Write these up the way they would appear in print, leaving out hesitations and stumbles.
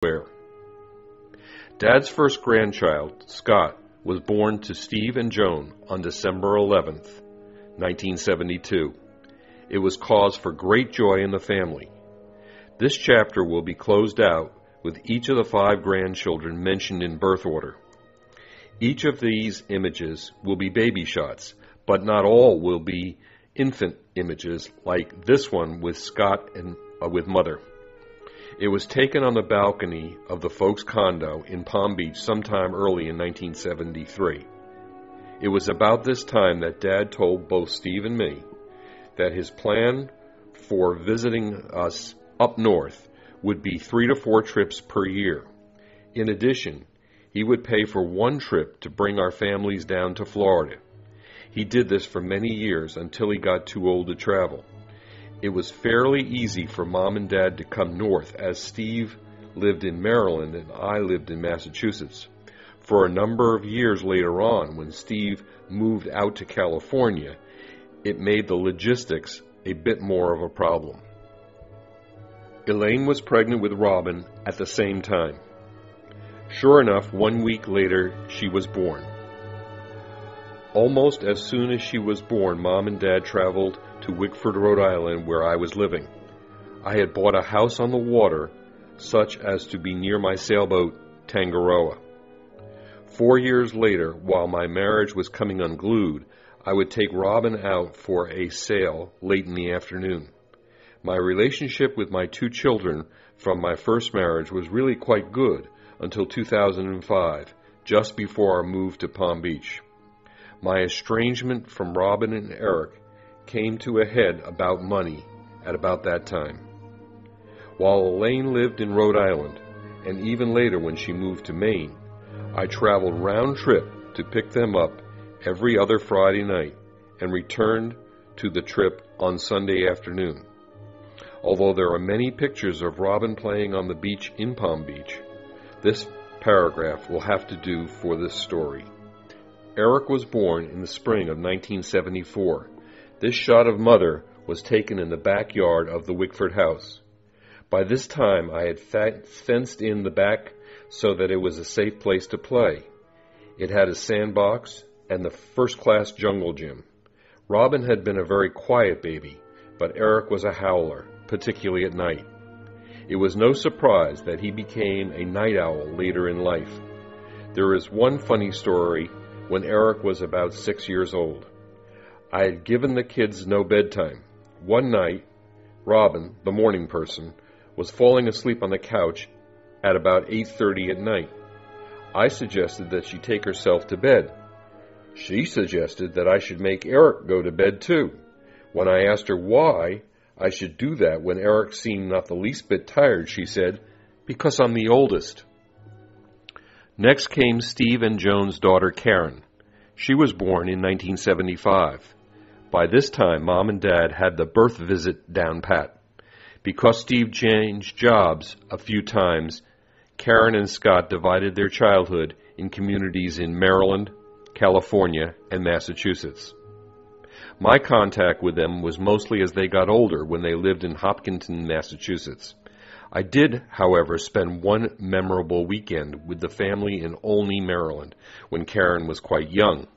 Where? Dad's first grandchild, Scott, was born to Steve and Joan on December 11th, 1972. It was cause for great joy in the family. This chapter will be closed out with each of the 5 grandchildren mentioned in birth order. Each of these images will be baby shots, but not all will be infant images like this one with Scott and with Mother. It was taken on the balcony of the folks' condo in Palm Beach sometime early in 1973. It was about this time that Dad told both Steve and me that his plan for visiting us up north would be 3 to 4 trips per year. In addition, he would pay for one trip to bring our families down to Florida. He did this for many years until he got too old to travel. It was fairly easy for Mom and Dad to come north, as Steve lived in Maryland and I lived in Massachusetts. For a number of years later on, when Steve moved out to California, it made the logistics a bit more of a problem. Elaine was pregnant with Robin at the same time. Sure enough, 1 week later, she was born. Almost as soon as she was born, Mom and Dad traveled to Wickford, Rhode Island, where I was living. I had bought a house on the water, such as to be near my sailboat, Tangaroa. 4 years later, while my marriage was coming unglued, I would take Robin out for a sail late in the afternoon. My relationship with my 2 children from my first marriage was really quite good until 2005, just before our move to Palm Beach. My estrangement from Robin and Eric came to a head about money at about that time. While Elaine lived in Rhode Island, and even later when she moved to Maine, I traveled round trip to pick them up every other Friday night and returned to the trip on Sunday afternoon. Although there are many pictures of Robin playing on the beach in Palm Beach, this paragraph will have to do for this story. Eric was born in the spring of 1974. This shot of Mother was taken in the backyard of the Wickford house. By this time, I had fenced in the back so that it was a safe place to play. It had a sandbox and the first-class jungle gym. Robin had been a very quiet baby, but Eric was a howler, particularly at night. It was no surprise that he became a night owl later in life. There is one funny story when Eric was about 6 years old. I had given the kids no bedtime. One night, Robin, the morning person, was falling asleep on the couch at about 8:30 at night. I suggested that she take herself to bed. She suggested that I should make Eric go to bed too. When I asked her why I should do that when Eric seemed not the least bit tired, she said, "Because I'm the oldest." Next came Steve and Joan's daughter, Karen. She was born in 1975. By this time, Mom and Dad had the birth visit down pat. Because Steve changed jobs a few times, Karen and Scott divided their childhood in communities in Maryland, California, and Massachusetts. My contact with them was mostly as they got older when they lived in Hopkinton, Massachusetts. I did, however, spend one memorable weekend with the family in Olney, Maryland, when Karen was quite young.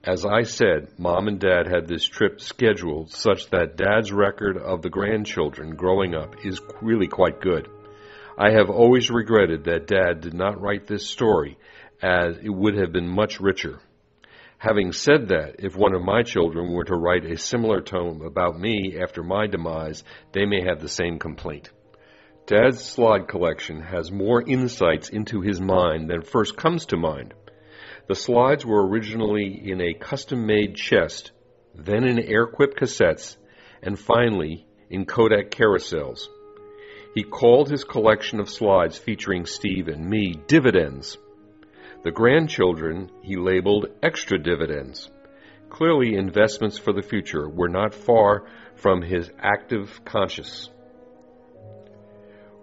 As I said, Mom and Dad had this trip scheduled such that Dad's record of the grandchildren growing up is really quite good. I have always regretted that Dad did not write this story, as it would have been much richer. Having said that, if one of my children were to write a similar tome about me after my demise, they may have the same complaint. Dad's slide collection has more insights into his mind than first comes to mind. The slides were originally in a custom-made chest, then in air-quipped cassettes, and finally in Kodak carousels. He called his collection of slides featuring Steve and me dividends. The grandchildren he labeled extra dividends. Clearly, investments for the future were not far from his active conscience.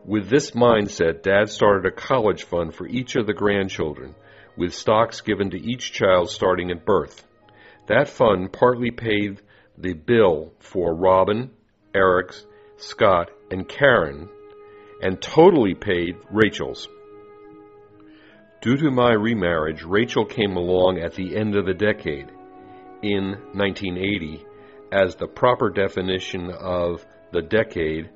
With this mindset, Dad started a college fund for each of the grandchildren, with stocks given to each child starting at birth. That fund partly paid the bill for Robin, Eric, Scott, and Karen, and totally paid Rachel's. Due to my remarriage, Rachel came along at the end of the decade, in 1980, as the proper definition of the decade,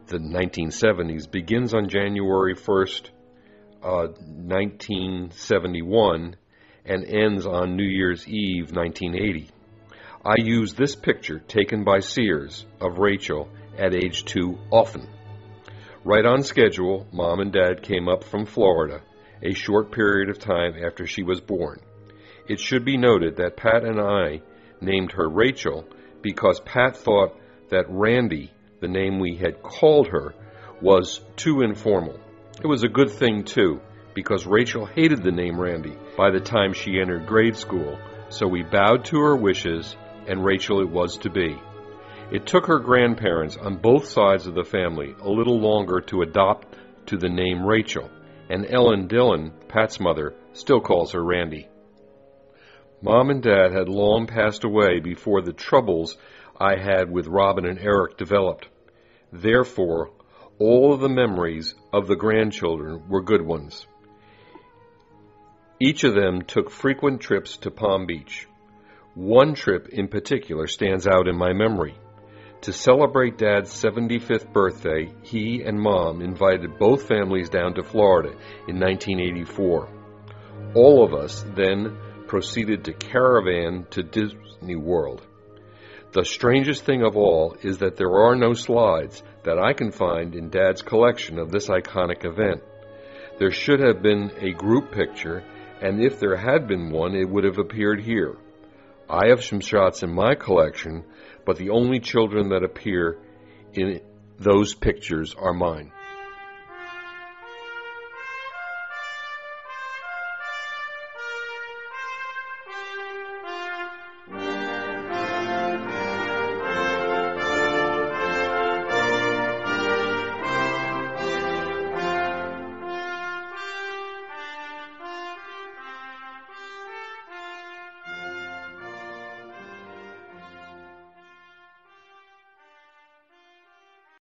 the 1970s, begins on January 1st, 1971, and ends on New Year's Eve, 1980. I use this picture taken by Sears of Rachel at age 2 often. Right on schedule, Mom and Dad came up from Florida a short period of time after she was born. It should be noted that Pat and I named her Rachel because Pat thought that Randy, the name we had called her, was too informal. It was a good thing, too, because Rachel hated the name Randy by the time she entered grade school, so we bowed to her wishes, and Rachel it was to be. It took her grandparents on both sides of the family a little longer to adopt to the name Rachel, and Ellen Dillon, Pat's mother, still calls her Randy. Mom and Dad had long passed away before the troubles I had with Robin and Eric developed. Therefore, all of the memories of the grandchildren were good ones. Each of them took frequent trips to Palm Beach. One trip in particular stands out in my memory. To celebrate Dad's 75th birthday, he and Mom invited both families down to Florida in 1984. All of us then proceeded to caravan to Disney World. The strangest thing of all is that there are no slides that I can find in Dad's collection of this iconic event. There should have been a group picture, and if there had been one, it would have appeared here. I have some shots in my collection, but the only children that appear in those pictures are mine.